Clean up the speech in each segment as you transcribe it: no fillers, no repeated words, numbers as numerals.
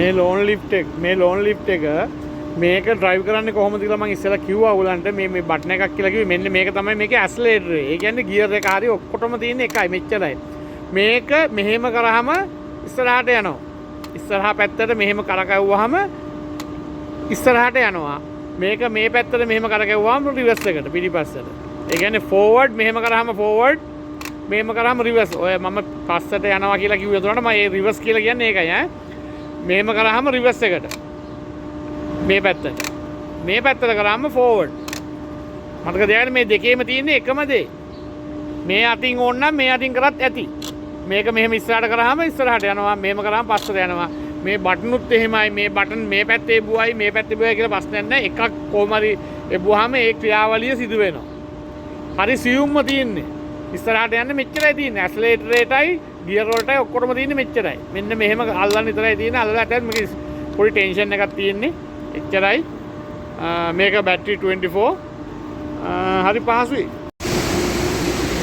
මේ loan lift එක මේක ඩ්‍රයිව් කරන්නේ කොහොමද කියලා මම ඉස්සෙල්ලා කිව්වා ඔයගලන්ට මේ බටන් එකක් කියලා කිව්වේ මෙන්න මේක තමයි මේකේ ඇක්සලරේටර් එක. ඒ කියන්නේ ගියර් එක හරිය ඔක්කොටම තියෙන එකයි මෙච්චරයි. මේක මෙහෙම කරාම ඉස්සරහට යනවා. ඉස්සරහා පැත්තට මෙහෙම කරකවුවාම ඉස්සරහට යනවා. මේක මේ පැත්තට මෙහෙම කරකවුවාම රිවර්ස් එකට පිටිපස්සට. ඒ කියන්නේ ෆෝවර්ඩ් මෙහෙම කරාම ෆෝවර්ඩ් මෙහෙම කරාම රිවර්ස්. ඔය මම පස්සට යනවා කියලා කිව්වේ උඩට මම ඒ රිවර්ස් කියලා කියන්නේ ඒකයි ඈ. මෙහෙම කරාම රිවර්ස් එකට. මේ පැත්තට කරාම ෆෝවර්ඩ්. මතක තියාගන්න මේ දෙකේම තියෙන්නේ එකම දේ. මේ අතින් ඕන නම් මේ අතින් කරත් ඇති. මේක මෙහෙම ඉස්සරහට කරාම ඉස්සරහට යනවා. මෙහෙම කරාම පස්සට යනවා. මේ බටනුත් එහෙමයි. මේ බටන් මේ පැත්තේ එබුවයි මේ පැත්තේ එබුවයි කියලා ප්‍රශ්නයක් නැහැ. එකක් කොහම හරි එබුවාම ඒ ක්‍රියාවලිය සිදු වෙනවා. හරි සියුම්ම තියෙන්නේ. ඉස්සරහට යන්නේ මෙච්චරයි තියෙන්නේ. ඇක්සලරේටරේටයි ගියර් වලටයි ඔක්කොටම තියෙන්නේ මෙච්චරයි. මෙන්න මෙහෙම අල්ලන්න විතරයි තියෙන්නේ. අල්ලලා ඇටත් මේක පොඩි ටෙන්ෂන් එකක් තියෙන්නේ. එච්චරයි. මේක බැටරි 24 හරි පහසුයි.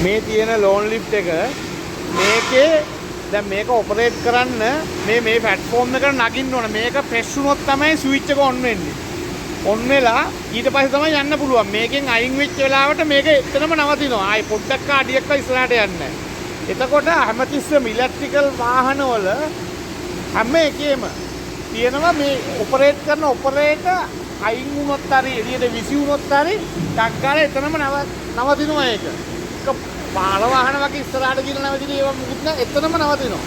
මේ තියෙන ලෝන් ලිෆ්ට් එක මේකේ දැන් මේක ඔපරේට් කරන්න මේ ප්ලැට්ෆෝම් එකට නගින්න ඕන. මේක ප්‍රෙස් වුණොත් තමයි ස්විච් එක ඔන් වෙන්නේ. ඔන් වෙලා ඊට පස්සේ තමයි යන්න පුළුවන්. මේකෙන් අයින් වෙච්ච වෙලාවට මේක එතනම නවතිනවා. ආයි පොඩ්ඩක් අඩියක් ඉස්සරහට යන්නේ. එතකොට හැමතිස්සෙම ඉලෙක්ට්‍රිකල් වාහනවල හැම එකේම තියෙනවා මේ ඔපරේට් කරන ඔපරේටර් අයින් වුණොත් හරි එළියට විසි වුණොත් හරි ටක් ගාලා එතනම නවතිනවා ඒක. ඒක බාල වාහන වගේ ඉස්සරහට ගිහලා නැවතින ඒවා මුකුත් නැහැ එතනම නවතිනවා.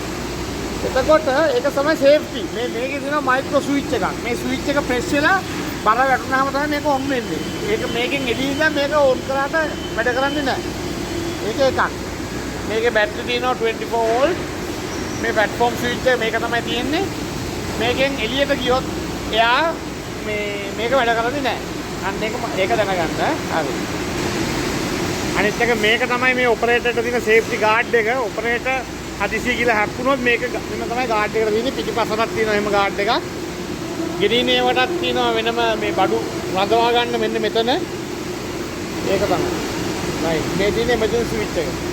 එතකොට ඒක තමයි සේෆ්ටි. මේකේ තියෙනවා මයික්‍රෝ ස්විච් එකක්. මේ ස්විච් එක ප්‍රෙස් වෙලා බර වැටුනහම තමයි මේක ඔන් වෙන්නේ. ඒක මේකෙන් එළිය ඉඳන් මේක ඔන් කරාට වැඩ කරන්නේ නැහැ. ඒක එකක්. මේකේ බැටරි තියෙනවා 24 වෝල්ට්. මේ ප්ලැට්ෆෝම් ස්විච් එක මේක තමයි තියෙන්නේ. මේකෙන් එළියට ගියොත් එයා මේක වැඩ කරන්නේ නැහැ. අන්න ඒක දැනගන්න. හරි. අනිත් එක මේක තමයි මේ ඔපරේටර්ට තියෙන සේෆ්ටි ගාඩ් එක. ඔපරේටර් හදිසිය කියලා හැප්පුණොත් මේක මෙන්න තමයි ගාඩ් එකට තියෙන්නේ. පිටිපස්සටත් තියෙනවා එහෙම ගාඩ් එකක්. ගෙඩිනේවටත් තියෙනවා වෙනම මේ බඩු රඳවා ගන්න මෙන්න මෙතන. ඒක තමයි. රයිට්. මේ තියෙන්නේ එමර්ජන්සි ස්විච් එක.